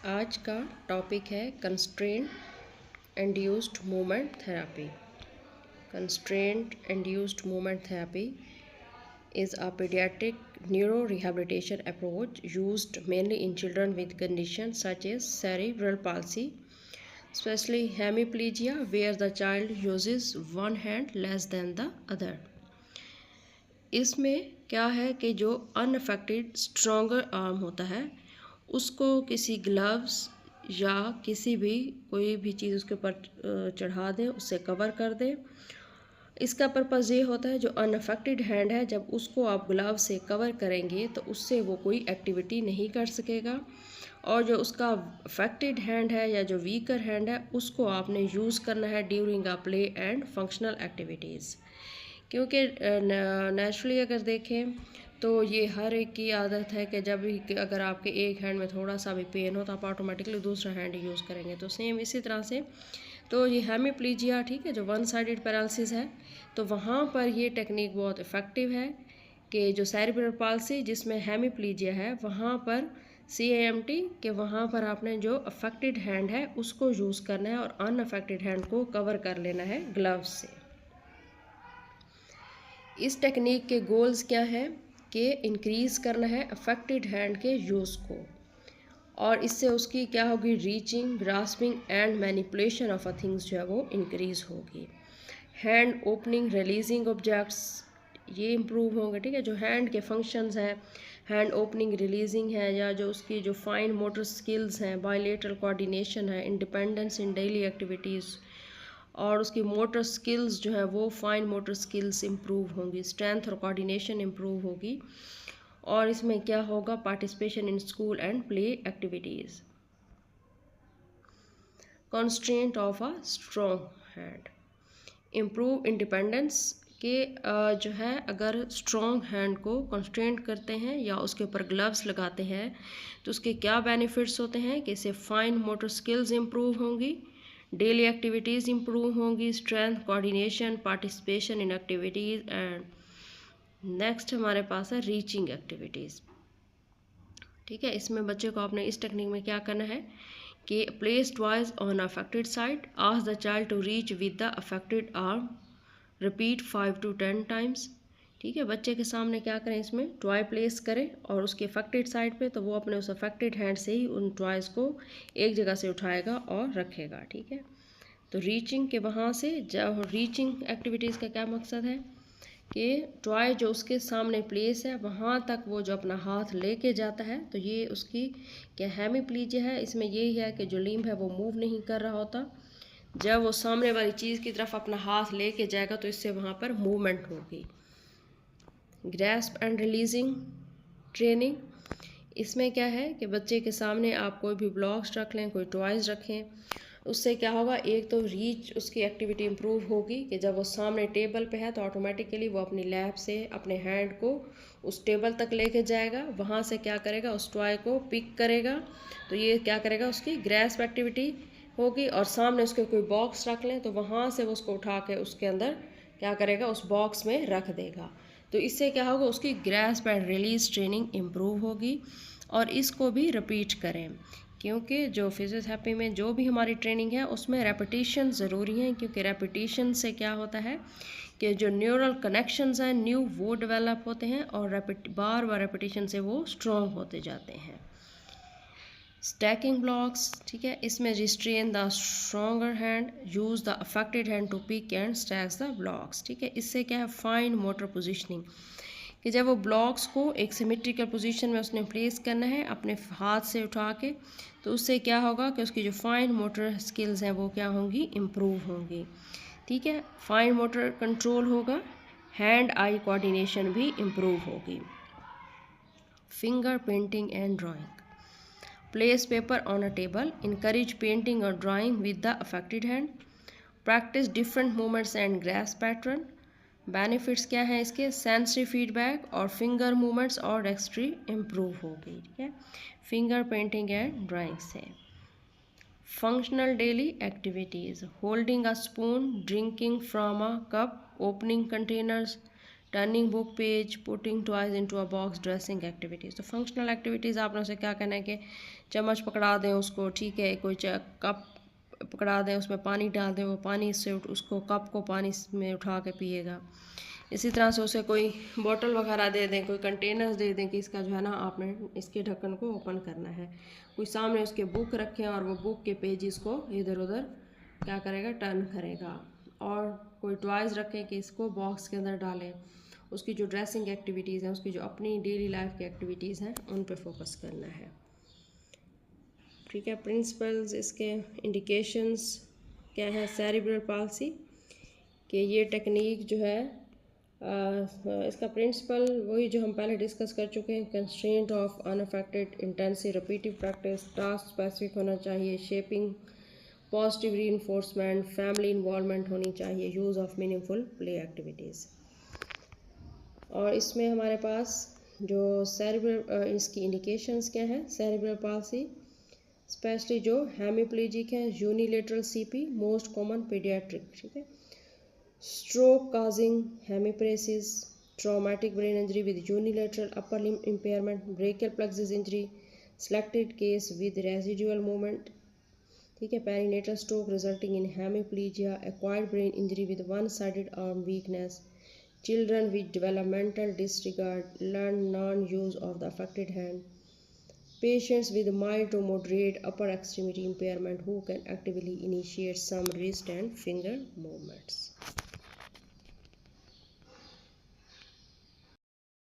आज का टॉपिक है constraint induced movement therapy. Constraint induced movement therapy is a pediatric neurorehabilitation approach used mainly in children with conditions such as cerebral palsy, especially hemiplegia, where the child uses one hand less than the other. इसमें क्या है कि जो unaffected stronger arm होता है उसको किसी gloves या किसी भी कोई भी चीज़ उसके ऊपर चढ़ा दें, उससे कवर कर दें। इसका पर्पज़ ये होता है जो अनअफेक्टेड हैंड है जब उसको आप ग्लव से कवर करेंगे तो उससे वो कोई एक्टिविटी नहीं कर सकेगा, और जो उसका अफेक्टेड हैंड है या जो वीकर हैंड है उसको आपने यूज़ करना है during a play and functional activities. क्योंकि नेचुरली अगर देखें तो ये हर एक की आदत है कि जब भी अगर आपके एक हैंड में थोड़ा सा भी पेन हो तो आप ऑटोमेटिकली दूसरा हैंड यूज़ करेंगे। तो सेम इसी तरह से तो ये हेमिप्लीजिया, ठीक है, जो वन साइडेड पैरालिसिस है, तो वहाँ पर ये टेक्निक बहुत इफ़ेक्टिव है कि जो सेरेब्रल पाल्सी जिसमें हेमिप्लीजिया है वहाँ पर CAMT के वहाँ पर आपने जो अफेक्टेड हैंड है उसको यूज़ करना है और अनअफेक्टेड हैंड को कवर कर लेना है ग्लव्स से। इस टेक्निक के गोल्स क्या हैं कि इंक्रीज़ करना है अफेक्टेड हैंड के यूज़ को, और इससे उसकी क्या होगी, reaching, grasping and manipulation of a things जो है वो इंक्रीज़ होगी। हैंड ओपनिंग, रिलीजिंग ऑब्जेक्ट्स ये इम्प्रूव होंगे, ठीक है। जो हैंड के फंक्शंस हैं, हैंड ओपनिंग, रिलीजिंग है, या जो उसकी जो फाइन मोटर स्किल्स हैं, बायलेटरल कोऑर्डिनेशन है, इंडिपेंडेंस इन डेली एक्टिविटीज़, और उसकी मोटर स्किल्स जो है वो फाइन मोटर स्किल्स इम्प्रूव होंगी, स्ट्रेंथ और कोऑर्डिनेशन इम्प्रूव होगी, और इसमें क्या होगा, participation in school and play activities. Constraint of a strong hand, improve independence के जो है अगर स्ट्रॉन्ग हैंड को कंस्ट्रेंट करते हैं या उसके ऊपर ग्लव्स लगाते हैं तो उसके क्या बेनिफिट्स होते हैं कि इससे फाइन मोटर स्किल्स इम्प्रूव होंगी, डेली एक्टिविटीज़ इम्प्रूव होंगी, strength, coordination, participation in activities, and next हमारे पास है रीचिंग एक्टिविटीज़। ठीक है, इसमें बच्चे को आपने इस टेक्निक में क्या करना है कि place toys on affected side, ask the child to reach with the affected arm, repeat 5 to 10 times. ठीक है, बच्चे के सामने क्या करें, इसमें टॉय प्लेस करें और उसके अफेक्टेड साइड पे, तो वो अपने उस अफेक्टेड हैंड से ही उन टॉयज़ को एक जगह से उठाएगा और रखेगा। ठीक है, तो रीचिंग के वहाँ से जब रीचिंग एक्टिविटीज़ का क्या मकसद है कि टॉय जो उसके सामने प्लेस है वहाँ तक वो जो अपना हाथ लेके जाता है, तो ये उसकी क्या हेमिप्लीजिया है, इसमें यही है कि जो लिम्ब है वो मूव नहीं कर रहा होता। जब वो सामने वाली चीज़ की तरफ अपना हाथ लेके जाएगा तो इससे वहाँ पर मूवमेंट होगी। ग्रैस्प एंड रिलीजिंग ट्रेनिंग, इसमें क्या है कि बच्चे के सामने आप कोई भी ब्लॉक्स रख लें, कोई टॉयज़ रखें, उससे क्या होगा, एक तो रीच उसकी एक्टिविटी इम्प्रूव होगी कि जब वो सामने टेबल पे है तो ऑटोमेटिकली वो अपनी लैब से अपने हैंड को उस टेबल तक लेके जाएगा, वहाँ से क्या करेगा, उस टॉय को पिक करेगा, तो ये क्या करेगा, उसकी ग्रैस्प एक्टिविटी होगी। और सामने उसके कोई बॉक्स रख लें तो वहाँ से वो उसको उठा के उसके अंदर क्या करेगा, उस बॉक्स में रख देगा। तो इससे क्या होगा, उसकी grasp and release training improve होगी। और इसको भी रिपीट करें, क्योंकि जो फिजियोथेरेपी में जो भी हमारी ट्रेनिंग है उसमें रेपिटेशन ज़रूरी है, क्योंकि रेपिटेशन से क्या होता है कि जो न्यूरल कनेक्शंस हैं न्यू वो डेवलप होते हैं, और बार बार रेपिटेशन से वो स्ट्रॉन्ग होते जाते हैं। स्टैकिंग ब्लॉक्स, ठीक है, इसमें restrain the stronger hand, use the affected hand to pick and stacks the blocks. ठीक है, इससे क्या है, फाइन मोटर पोजिशनिंग, कि जब वो ब्लॉक्स को एक सिमेट्रिकल पोजीशन में उसने प्लेस करना है अपने हाथ से उठा के, तो उससे क्या होगा कि उसकी जो फाइन मोटर स्किल्स हैं वो क्या होंगी, इम्प्रूव होंगी। ठीक है, फाइन मोटर कंट्रोल होगा, हैंड आई कोऑर्डिनेशन भी इम्प्रूव होगी। Finger painting and drawing, place paper on a table, encourage painting or drawing with the affected hand, practice different movements and grasp pattern। Benefits क्या हैं इसके, sensory feedback और finger movements और डेक्स्ट्री improve होगी। ठीक है, फिंगर पेंटिंग एंड ड्राइंग से। Functional daily activities, holding a spoon, drinking from a cup, opening containers, turning book page, putting toys into a box, dressing activities. तो functional activities आपने उसे क्या करना है कि चम्मच पकड़ा दें उसको, ठीक है, कोई कप पकड़ा दें, उसमें पानी डाल दें, वो पानी से उसको कप को पानी में उठा के पिएगा। इसी तरह से उसे कोई बोतल वगैरह दे दें, कोई कंटेनर्स दे दें कि इसका जो है ना आपने इसके ढक्कन को ओपन करना है। कोई सामने उसके बुक रखें और वो बुक के पेजेस को इधर उधर क्या करेगा, टर्न करेगा। और कोई टॉयज़ रखें कि इसको बॉक्स के अंदर डालें। उसकी जो ड्रेसिंग एक्टिविटीज़ हैं, उसकी जो अपनी डेली लाइफ की एक्टिविटीज़ हैं, उन पे फोकस करना है। ठीक है, प्रिंसिपल्स, इसके इंडिकेशंस क्या है सेरिब्रल पाल्सी कि ये टेक्निक जो है इसका प्रिंसिपल वही जो हम पहले डिस्कस कर चुके हैं, constraint of unaffected intensive repetitive practice, task specific होना चाहिए, shaping, positive reinforcement, family involvement होनी चाहिए, use of meaningful play activities. और इसमें हमारे पास जो सेरिब्रल इसकी इंडिकेशंस क्या है सेरिब्रल पाल्सी, स्पेशली जो हेमीप्लेजिक है, unilateral CP most common paediatric, ठीक है, stroke causing hemiparesis, traumatic brain injury with unilateral upper limb impairment, brachial plexus injury, selected case with residual movement, ठीक है, perinatal stroke resulting in hemiplegia, acquired brain injury with one-sided arm weakness, children with developmental disregard, learned non-use of the affected hand, patients with mild to moderate upper extremity impairment who can actively initiate some wrist and finger movements.